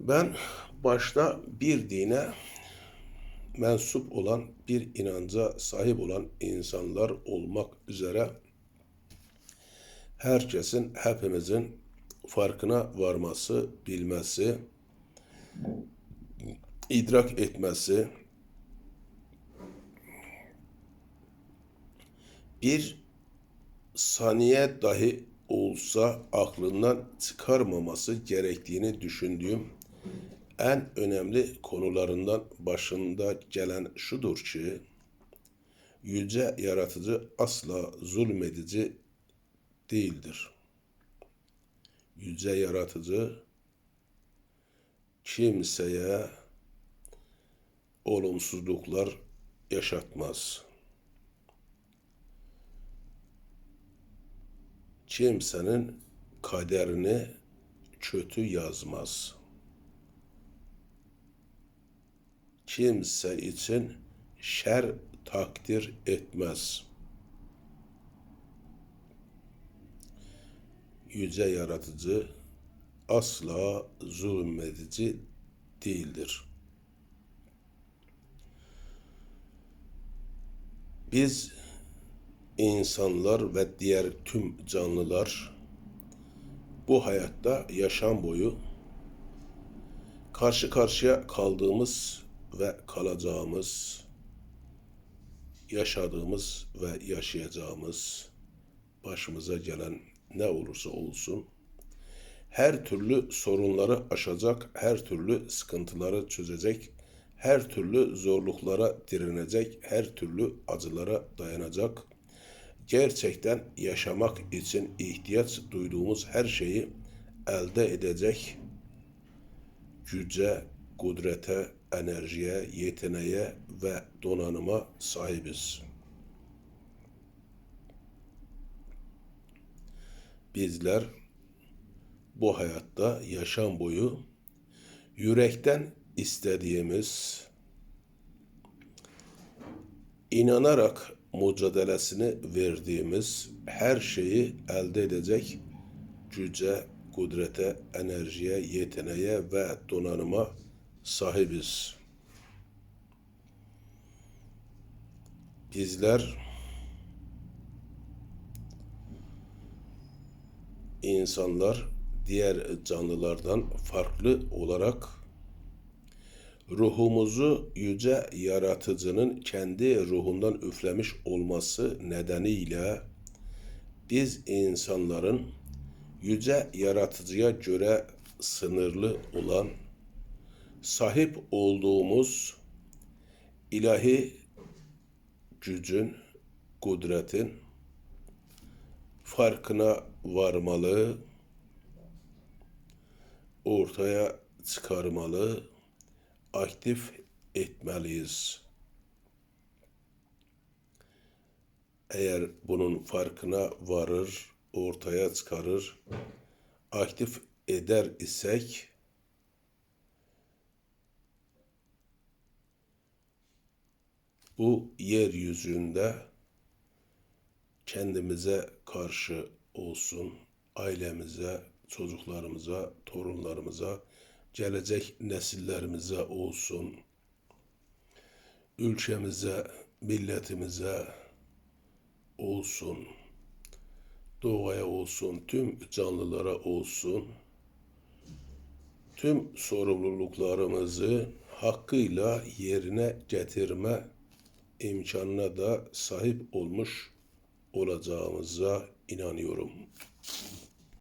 Ben başta bir dine mensup olan, bir inanca sahip olan insanlar olmak üzere herkesin, hepimizin farkına varması, bilmesi, idrak etmesi, bir saniye dahi olsa aklından çıkarmaması gerektiğini düşündüğüm en önemli konularından başında gelen şudur ki, yüce yaratıcı asla zulmedici değildir. Yüce yaratıcı kimseye olumsuzluklar yaşatmaz. Kimsenin kaderini kötü yazmaz. Kimse için şer takdir etmez. Yüce yaratıcı asla zulmedici değildir. Biz insanlar ve diğer tüm canlılar bu hayatta yaşam boyu karşı karşıya kaldığımız ve kalacağımız, yaşadığımız ve yaşayacağımız, başımıza gelen ne olursa olsun, her türlü sorunları aşacak, her türlü sıkıntıları çözecek, her türlü zorluklara direnecek, her türlü acılara dayanacak, gerçekten yaşamak için ihtiyaç duyduğumuz her şeyi elde edecek güce, kudrete, enerjiye, yeteneğe ve donanıma sahibiz. Bizler bu hayatta yaşam boyu yürekten istediğimiz, inanarak mücadelesini verdiğimiz her şeyi elde edecek güce, kudrete, enerjiye, yeteneğe ve donanıma sahibiz. Bizler insanlar diğer canlılardan farklı olarak ruhumuzu yüce yaratıcının kendi ruhundan üflemiş olması nedeniyle biz insanların yüce yaratıcıya göre sınırlı olan, sahip olduğumuz ilahi gücün, kudretin farkına varmalı, ortaya çıkarmalı, aktif etmeliyiz. Eğer bunun farkına varır, ortaya çıkarır, aktif eder isek, bu yeryüzünde kendimize karşı olsun, ailemize, çocuklarımıza, torunlarımıza, gelecek nesillerimize olsun, ülkemize, milletimize olsun, doğaya olsun, tüm canlılara olsun, tüm sorumluluklarımızı hakkıyla yerine getirme imkanına da sahip olmuş olacağımıza inanıyorum.